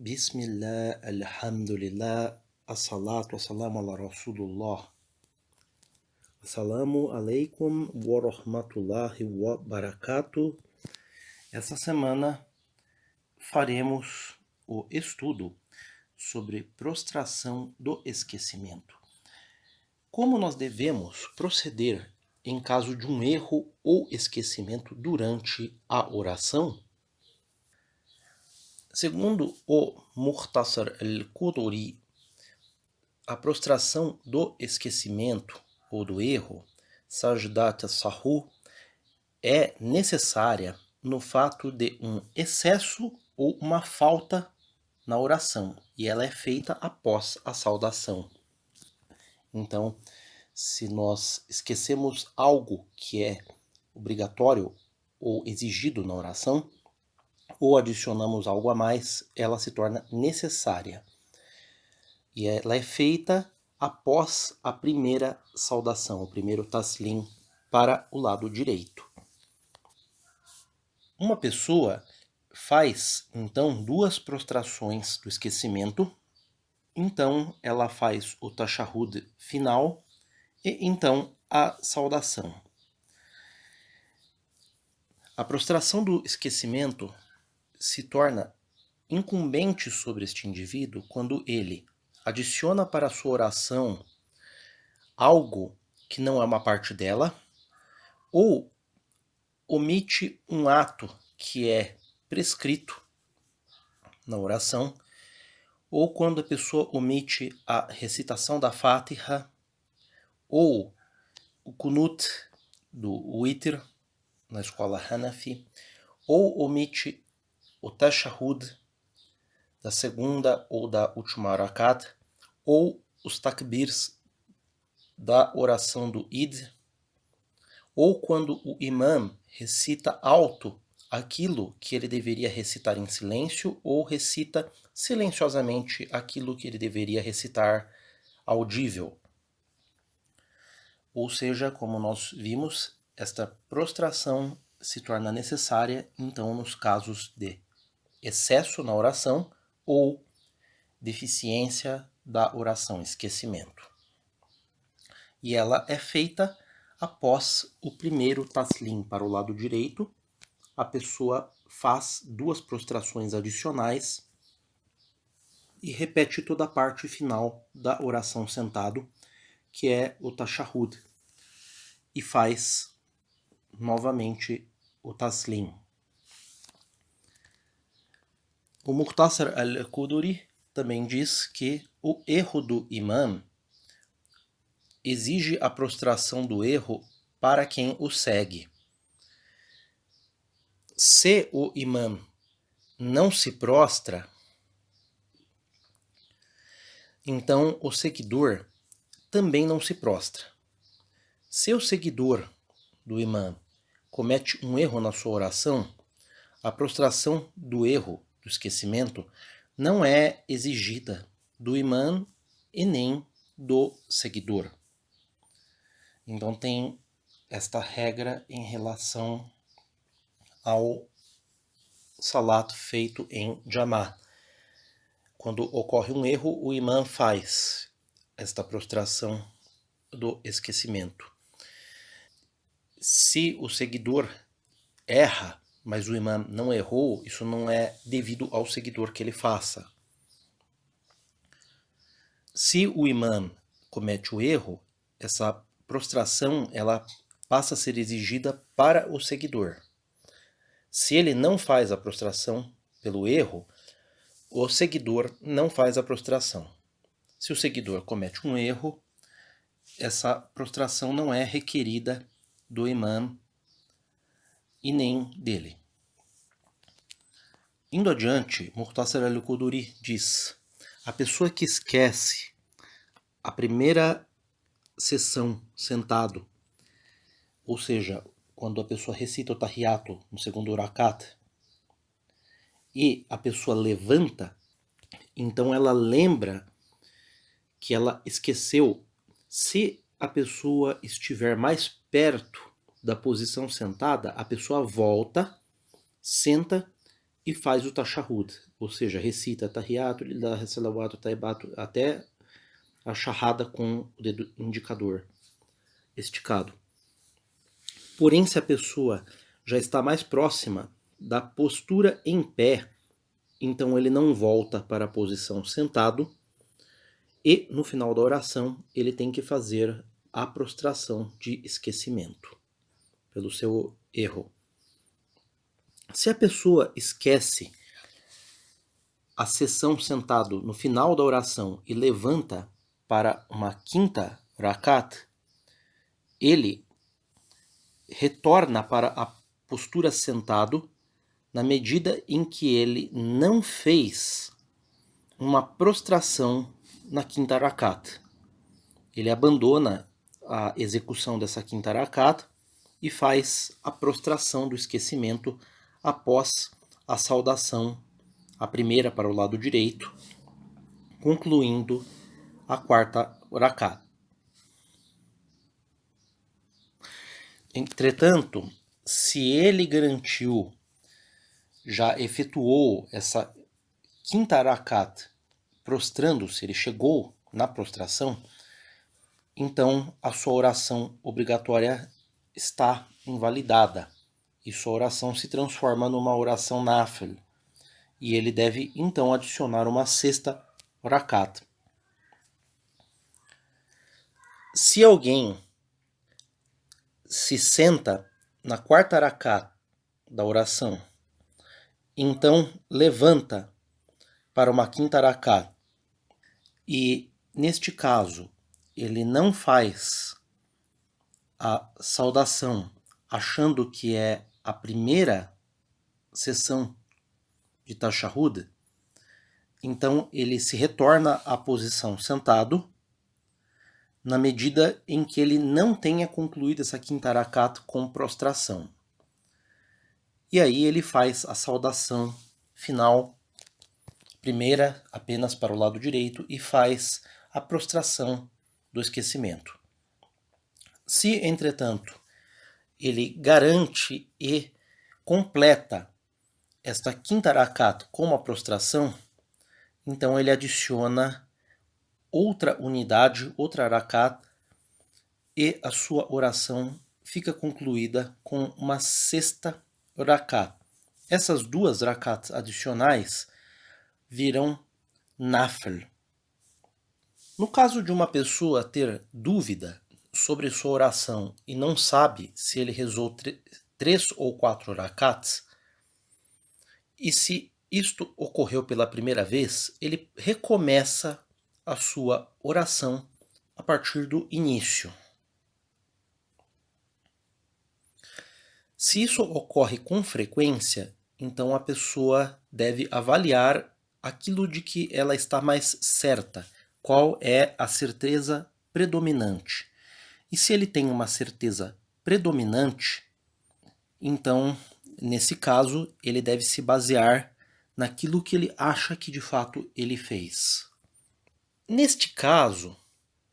Bismillah, alhamdulillah, assalatu wassalamu ala rasulullah. Assalamu alaikum wa rahmatullahi wa barakatuh. Essa semana faremos o estudo sobre prostração do esquecimento. Como nós devemos proceder em caso de um erro ou esquecimento durante a oração? Segundo o Mukhtasar al-Quduri, a prostração do esquecimento ou do erro, sajdat as-sahu, é necessária no fato de um excesso ou uma falta na oração, e ela é feita após a saudação. Então, se nós esquecemos algo que é obrigatório ou exigido na oração, ou adicionamos algo a mais, ela se torna necessária. E ela é feita após a primeira saudação, o primeiro taslim para o lado direito. Uma pessoa faz, então, duas prostrações do esquecimento. Então, ela faz o tashahhud final e, então, a saudação. A prostração do esquecimento se torna incumbente sobre este indivíduo quando ele adiciona para a sua oração algo que não é uma parte dela, ou omite um ato que é prescrito na oração, ou quando a pessoa omite a recitação da Fatiha, ou o Kunut do Witr, na escola Hanafi, ou omite o Tashahhud da segunda ou da última rakat, ou os takbirs da oração do Id, ou quando o imam recita alto aquilo que ele deveria recitar em silêncio, ou recita silenciosamente aquilo que ele deveria recitar audível. Ou seja, como nós vimos, esta prostração se torna necessária, então, nos casos de excesso na oração ou deficiência da oração, esquecimento. E ela é feita após o primeiro taslim para o lado direito. A pessoa faz duas prostrações adicionais e repete toda a parte final da oração sentado, que é o tashahhud, e faz novamente o taslim. O Mukhtasar al-Quduri também diz que o erro do imam exige a prostração do erro para quem o segue. Se o imam não se prostra, então o seguidor também não se prostra. Se o seguidor do imam comete um erro na sua oração, a prostração do erro, do esquecimento, não é exigida do imam e nem do seguidor. Então tem esta regra em relação ao salato feito em jamá. Quando ocorre um erro, o imam faz esta prostração do esquecimento. Se o seguidor erra, mas o imam não errou, isso não é devido ao seguidor que ele faça. Se o imam comete o erro, essa prostração ela passa a ser exigida para o seguidor. Se ele não faz a prostração pelo erro, o seguidor não faz a prostração. Se o seguidor comete um erro, essa prostração não é requerida do imam e nem dele. Indo adiante, Mukhtasar al-Quduri diz: a pessoa que esquece a primeira sessão sentado, ou seja, quando a pessoa recita o tahiyato no segundo rakat, e a pessoa levanta, então ela lembra que ela esqueceu. Se a pessoa estiver mais perto da posição sentada, a pessoa volta, senta e faz o tashahhud, ou seja, recita Tahiyatu Lillahi Salawatu Taibatu até a shahada com o dedo indicador esticado. Porém, se a pessoa já está mais próxima da postura em pé, então ele não volta para a posição sentado e no final da oração ele tem que fazer a prostração de esquecimento pelo seu erro. Se a pessoa esquece a sessão sentado no final da oração e levanta para uma quinta rakat, ele retorna para a postura sentado na medida em que ele não fez uma prostração na quinta rakat. Ele abandona a execução dessa quinta rakat e faz a prostração do esquecimento após a saudação, a primeira para o lado direito, concluindo a quarta rakat. Entretanto, se ele garantiu, já efetuou essa quinta rakat prostrando-se, ele chegou na prostração, então a sua oração obrigatória está invalidada e sua oração se transforma numa oração nafil e ele deve então adicionar uma sexta rakat. Se alguém se senta na quarta rakat da oração, então levanta para uma quinta rakat e neste caso ele não faz a saudação achando que é a primeira sessão de tashahhud, então ele se retorna à posição sentado na medida em que ele não tenha concluído essa quinta rakat com prostração. E aí ele faz a saudação final, primeira apenas para o lado direito, e faz a prostração do esquecimento. Se, entretanto, ele garante e completa esta quinta rakat com uma prostração, então ele adiciona outra unidade, outra rakat, e a sua oração fica concluída com uma sexta rakat. Essas duas rakats adicionais virão nafil. No caso de uma pessoa ter dúvida sobre sua oração e não sabe se ele rezou 3 ou 4 rakats, e se isto ocorreu pela primeira vez, ele recomeça a sua oração a partir do início. Se isso ocorre com frequência, então a pessoa deve avaliar aquilo de que ela está mais certa, qual é a certeza predominante. E se ele tem uma certeza predominante, então, nesse caso, ele deve se basear naquilo que ele acha que de fato ele fez. Neste caso,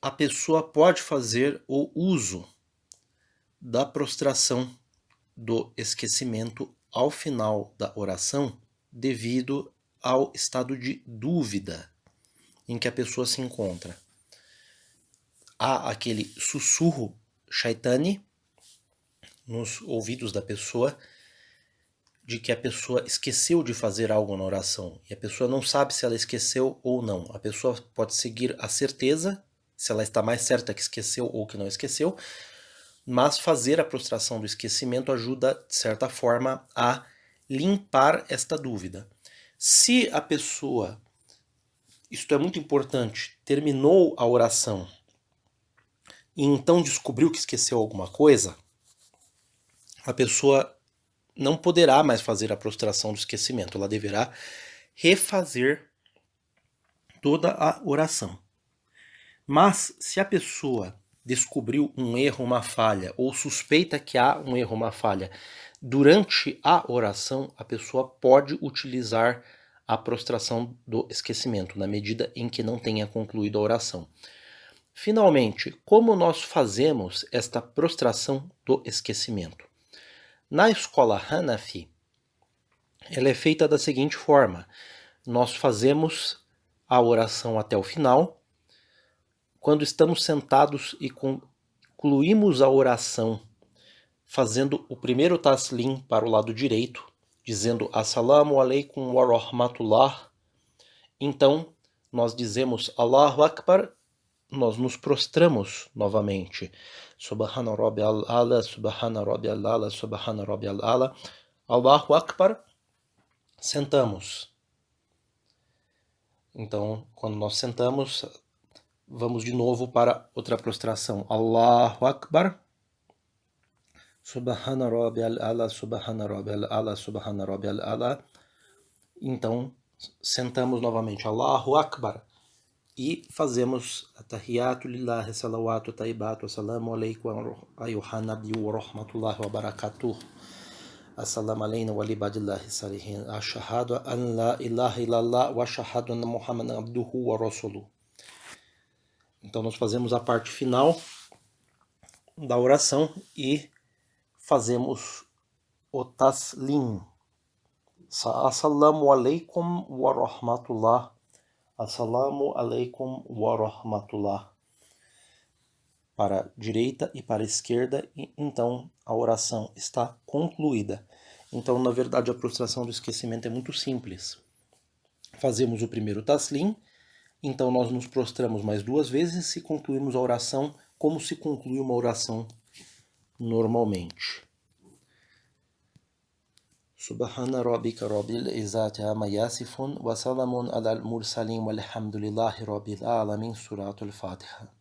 a pessoa pode fazer o uso da prostração do esquecimento ao final da oração devido ao estado de dúvida em que a pessoa se encontra. Há aquele sussurro shaitani nos ouvidos da pessoa de que a pessoa esqueceu de fazer algo na oração e a pessoa não sabe se ela esqueceu ou não. A pessoa pode seguir a certeza, se ela está mais certa que esqueceu ou que não esqueceu, mas fazer a prostração do esquecimento ajuda, de certa forma, a limpar esta dúvida. Se a pessoa, isto é muito importante, terminou a oração e então descobriu que esqueceu alguma coisa, a pessoa não poderá mais fazer a prostração do esquecimento, ela deverá refazer toda a oração. Mas se a pessoa descobriu um erro, uma falha, ou suspeita que há um erro, uma falha, durante a oração, a pessoa pode utilizar a prostração do esquecimento, na medida em que não tenha concluído a oração. Finalmente, como nós fazemos esta prostração do esquecimento? Na escola Hanafi, ela é feita da seguinte forma: nós fazemos a oração até o final. Quando estamos sentados e concluímos a oração fazendo o primeiro taslim para o lado direito, dizendo Assalamu alaikum wa rahmatullah, então nós dizemos Allahu Akbar, nós nos prostramos novamente. Subhana Rabbiyal Ala, Subhana Rabbiyal Ala, Subhana Rabbiyal Ala, Allahu Akbar, sentamos. Então, quando nós sentamos, vamos de novo para outra prostração. Allahu Akbar, Subhana Rabbiyal Ala, Subhana Rabbiyal Ala, Subhana Rabbiyal Ala. Então, sentamos novamente. Allahu Akbar. E fazemos Atahiyatu lillahi, salawatu, taibatu, assalamu alaikum, ayuhan nabiyyu wa rahmatullahi wa barakatuh. Assalamu alaikum wa libadillahi salihin. Ashahadu an la ilaha illallah wa ashahadu anna Muhammadan abduhu wa rasuluh. Então nós fazemos a parte final da oração e fazemos o taslim. Assalamu alaikum wa rahmatullah. Assalamu alaikum wa rahmatullah. Para a direita e para a esquerda, e então a oração está concluída. Então, na verdade, a prostração do esquecimento é muito simples. Fazemos o primeiro taslim, então nós nos prostramos mais 2 vezes e concluímos a oração como se conclui uma oração normalmente. Subhana rabbika rabbil izzati amma yasifun wa salamun alal mursalin walhamdulillahi rabbil alamin. Suratul Fatiha.